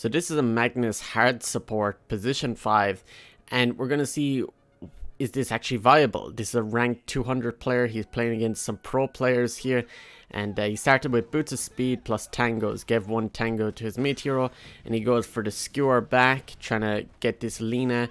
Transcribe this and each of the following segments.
So this is a Magnus hard support, position 5, and we're going to see, is this actually viable? This is a ranked 200 player. He's playing against some pro players here, and he started with boots of speed plus tangos. Gave 1 tango to his mid hero, and he goes for the skewer back, trying to get this Lina,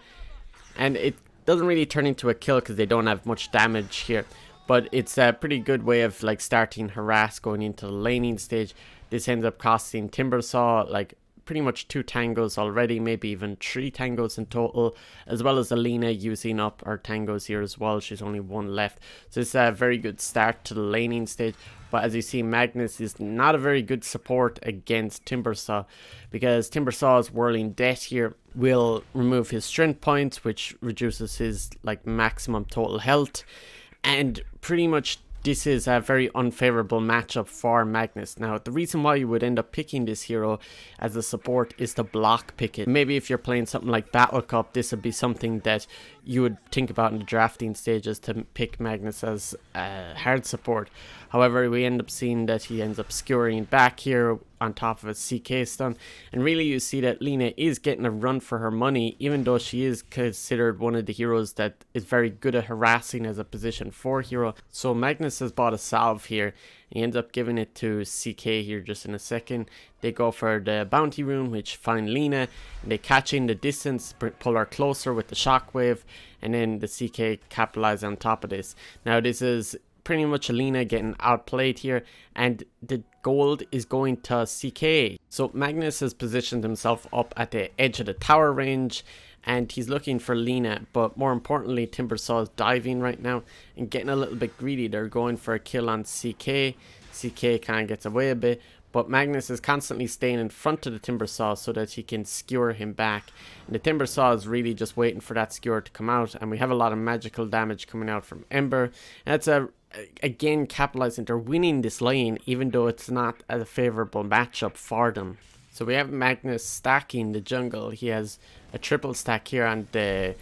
and it doesn't really turn into a kill because they don't have much damage here, but it's a pretty good way of like starting harass going into the laning stage. This ends up costing Timbersaw like pretty much 2 tangos already, maybe even 3 tangos in total, as well as Alina using up her tangos here as well. She's only 1 left, so it's a very good start to the laning stage. But as you see, Magnus is not a very good support against Timbersaw, because Timbersaw's Whirling Death here will remove his strength points, which reduces his like maximum total health, and pretty much this is a very unfavorable matchup for Magnus. Now, the reason why you would end up picking this hero as a support is to block pick it. Maybe if you're playing something like Battle Cup, this would be something that you would think about in the drafting stages to pick Magnus as a hard support. However, we end up seeing that he ends up skewering back here on top of a CK stun, and really you see that Lina is getting a run for her money, even though she is considered one of the heroes that is very good at harassing as a position 4 hero. So Magnus has bought a salve here. He ends up giving it to CK here just in a second. They go for the bounty rune, which find Lina, and they catch in the distance, pull her closer with the shockwave, and then the CK capitalize on top of this. Now this is pretty much Lina getting outplayed here, and the gold is going to CK. So Magnus has positioned himself up at the edge of the tower range, and he's looking for Lina, but more importantly, Timbersaw is diving right now and getting a little bit greedy. They're going for a kill on CK. CK kind of gets away a bit, but Magnus is constantly staying in front of the Timbersaw so that he can skewer him back. And the Timbersaw is really just waiting for that skewer to come out, and we have a lot of magical damage coming out from Ember. And that's again capitalizing. They're winning this lane even though it's not a favorable matchup for them. So we have Magnus stacking the jungle. He has a triple stack here on the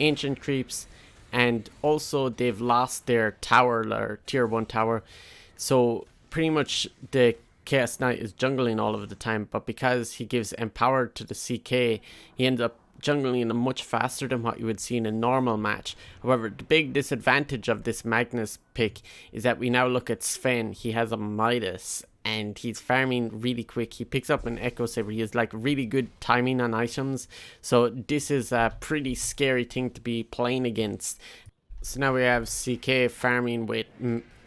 ancient creeps, and also they've lost their tower, their tier 1 tower, so pretty much the Chaos Knight is jungling all of the time, but because he gives empower to the CK, he ends up jungling much faster than what you would see in a normal match. However, the big disadvantage of this Magnus pick is that we now look at Sven. He has a Midas, and he's farming really quick. He picks up an Echo Saber. He has like really good timing on items, so this is a pretty scary thing to be playing against. So now we have CK farming with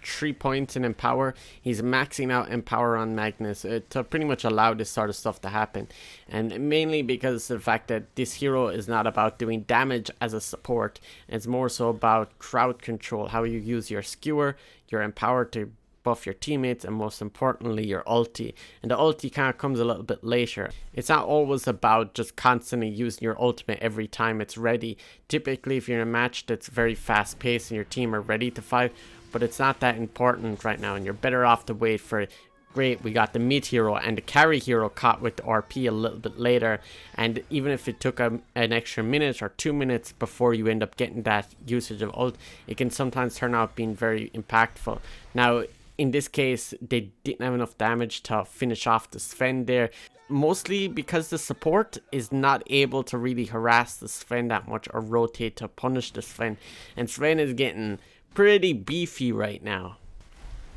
3 points in Empower. He's maxing out Empower on Magnus to pretty much allow this sort of stuff to happen, and mainly because of the fact that this hero is not about doing damage as a support. It's more so about crowd control, how you use your skewer, your Empower to buff your teammates, and most importantly your ulti. And the ulti kind of comes a little bit later. It's not always about just constantly using your ultimate every time it's ready. Typically if you're in a match that's very fast paced and your team are ready to fight, but it's not that important right now, and you're better off to wait for it. Great, we got the mid hero and the carry hero caught with the RP a little bit later, and even if it took an extra minute or 2 minutes before you end up getting that usage of ult, it can sometimes turn out being very impactful. Now in this case, they didn't have enough damage to finish off the Sven there, mostly because the support is not able to really harass the Sven that much or rotate to punish the Sven, and Sven is getting pretty beefy right now.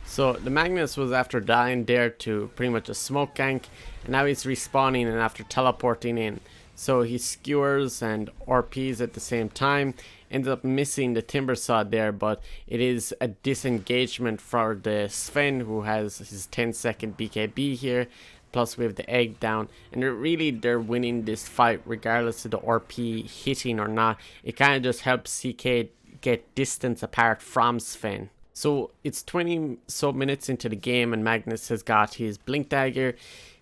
So the Magnus was after dying there to pretty much a smoke gank, and now he's respawning and after teleporting in. So he skewers and RPs at the same time, ends up missing the Timbersaw there, but it is a disengagement for the Sven, who has his 10-second BKB here. Plus we have the egg down, and they're winning this fight regardless of the RP hitting or not. It kind of just helps CK get distance apart from Sven. So it's 20 so minutes into the game, and Magnus has got his Blink Dagger.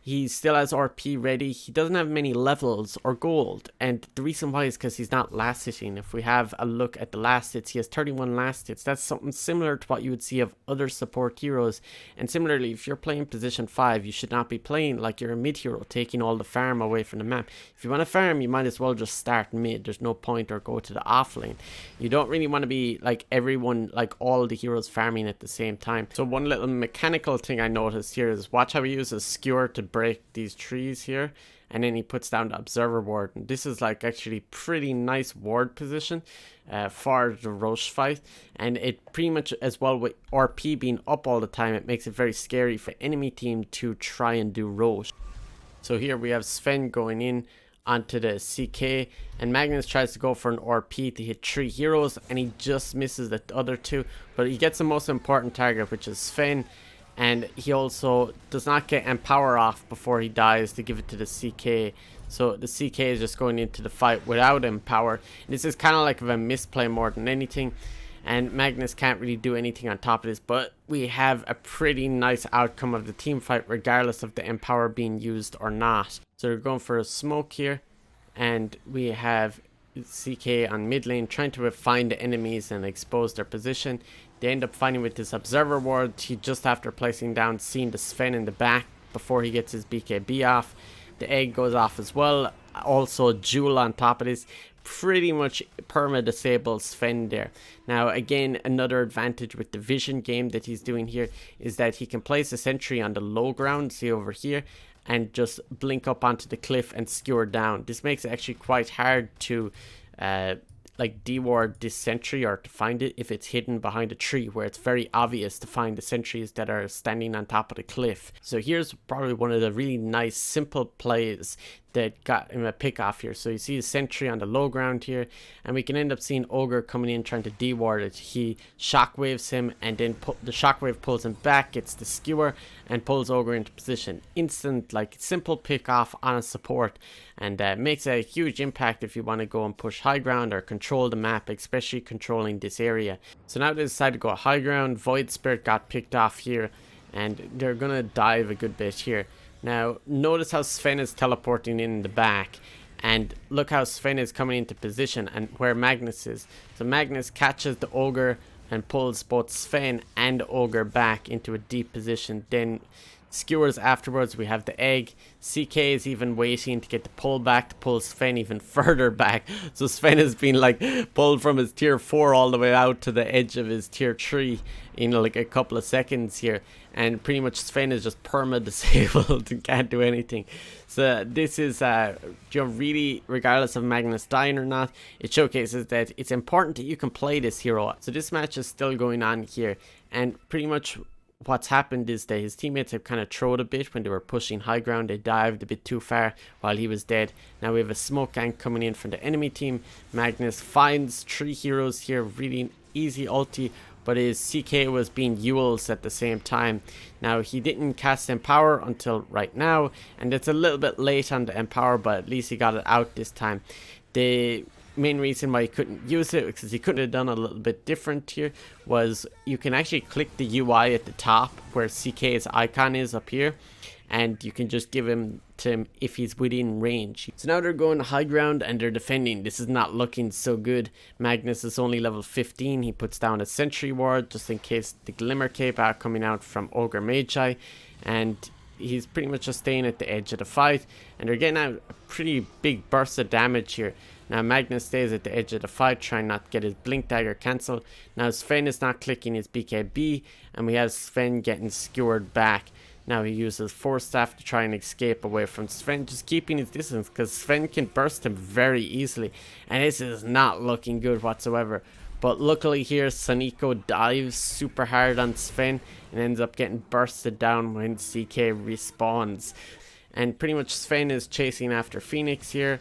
He still has RP ready. He doesn't have many levels or gold, and the reason why is because he's not last hitting. If we have a look at the last hits, he has 31 last hits. That's something similar to what you would see of other support heroes. And similarly, if you're playing position 5, you should not be playing like you're a mid hero, taking all the farm away from the map. If you want to farm, you might as well just start mid. There's no point, or go to the off lane. You don't really want to be like everyone, like all the heroes farming at the same time. So one little mechanical thing I noticed here is watch how he uses skewer to break these trees here, and then he puts down the observer ward. And this is like actually pretty nice ward position for the Roche fight, and it pretty much, as well with RP being up all the time, it makes it very scary for enemy team to try and do Roche. So here we have Sven going in onto the CK, and Magnus tries to go for an RP to hit 3 heroes, and he just misses the other 2, but he gets the most important target, which is Sven, and he also does not get Empower off before he dies to give it to the CK. So the CK is just going into the fight without Empower. This is kind of like a misplay more than anything, and Magnus can't really do anything on top of this, but we have a pretty nice outcome of the team fight regardless of the Empower being used or not. So they're going for a smoke here, and we have CK on mid lane trying to find the enemies and expose their position. They end up fighting with this observer ward. He, just after placing down, seeing the Sven in the back before he gets his BKB off. The egg goes off as well. Also Jewel on top of this. Pretty much perma disables Sven there. Now again, another advantage with the vision game that he's doing here is that he can place a sentry on the low ground, see over here, and just blink up onto the cliff and skewer down. This makes it actually quite hard to like deward this sentry or to find it if it's hidden behind a tree, where it's very obvious to find the sentries that are standing on top of the cliff. So here's probably one of the really nice simple plays that got him a pick off here. So you see a sentry on the low ground here, and we can end up seeing Ogre coming in trying to deward it. He shockwaves him, and then the shockwave pulls him back, gets the skewer, and pulls Ogre into position. Instant, like simple pick off on a support, and makes a huge impact if you want to go and push high ground or control the map, especially controlling this area. So now they decide to go high ground. Void Spirit got picked off here, and they're gonna dive a good bit here. Now, notice how Sven is teleporting in the back, and look how Sven is coming into position and where Magnus is. So Magnus catches the Ogre and pulls both Sven and Ogre back into a deep position, then skewers afterwards. We have the egg. CK is even waiting to get the pull back to pull Sven even further back. So Sven has been like pulled from his tier 4 all the way out to the edge of his tier 3 in like a couple of seconds here, and pretty much Sven is just perma disabled and can't do anything. So this is really, regardless of Magnus dying or not, it showcases that it's important that you can play this hero. So this match is still going on here, and pretty much what's happened is that his teammates have kind of trolled a bit when they were pushing high ground. They dived a bit too far while he was dead. Now we have a smoke gank coming in from the enemy team. Magnus finds 3 heroes here, really easy ulti, but his CK was being Ewel's at the same time. Now he didn't cast Empower until right now, and it's a little bit late on the Empower, but at least he got it out this time. The main reason why he couldn't use it, because he could have done a little bit different here, was you can actually click the UI at the top where CK's icon is up here, and you can just give him to him if he's within range. So now they're going high ground and they're defending. This is not looking so good. Magnus is only level 15. He puts down a sentry ward just in case the Glimmer Cape are coming out from Ogre Magi, and he's pretty much just staying at the edge of the fight, and they're getting out a pretty big burst of damage here. Now Magnus stays at the edge of the fight, trying not to get his Blink Dagger cancelled. Now Sven is not clicking his BKB, and we have Sven getting skewered back. Now he uses Force Staff to try and escape away from Sven, just keeping his distance, because Sven can burst him very easily, and this is not looking good whatsoever. But luckily here, sonneiko dives super hard on Sven and ends up getting bursted down when CK respawns. And pretty much Sven is chasing after Phoenix here,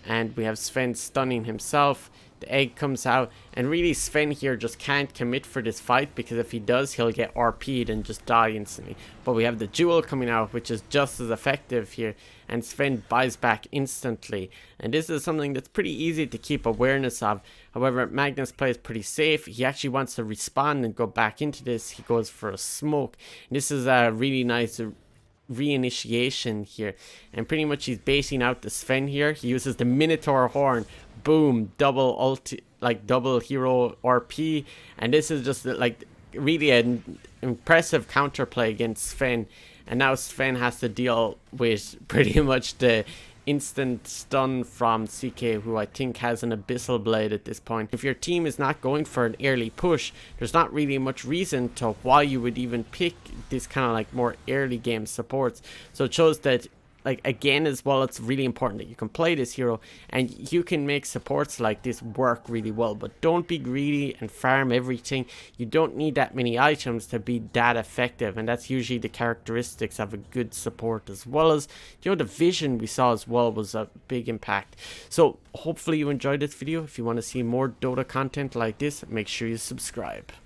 and we have Sven stunning himself. The egg comes out, and really Sven here just can't commit for this fight, because if he does, he'll get RP'd and just die instantly. But we have the Jewel coming out, which is just as effective here, and Sven buys back instantly. And this is something that's pretty easy to keep awareness of. However, Magnus plays pretty safe. He actually wants to respawn and go back into this. He goes for a smoke. And this is a really nice reinitiation here, and pretty much he's baiting out the Sven here. He uses the Minotaur horn, boom, double ulti, like double hero RP, and this is just like really an impressive counterplay against Sven. And now Sven has to deal with pretty much the instant stun from CK, who I think has an Abyssal Blade at this point. If your team is not going for an early push, there's not really much reason to why you would even pick this kind of like more early game supports. So it shows that like, again, as well, it's really important that you can play this hero and you can make supports like this work really well. But don't be greedy and farm everything. You don't need that many items to be that effective, and that's usually the characteristics of a good support, as well as, you know, the vision we saw as well was a big impact. So hopefully you enjoyed this video. If you want to see more Dota content like this, make sure you subscribe.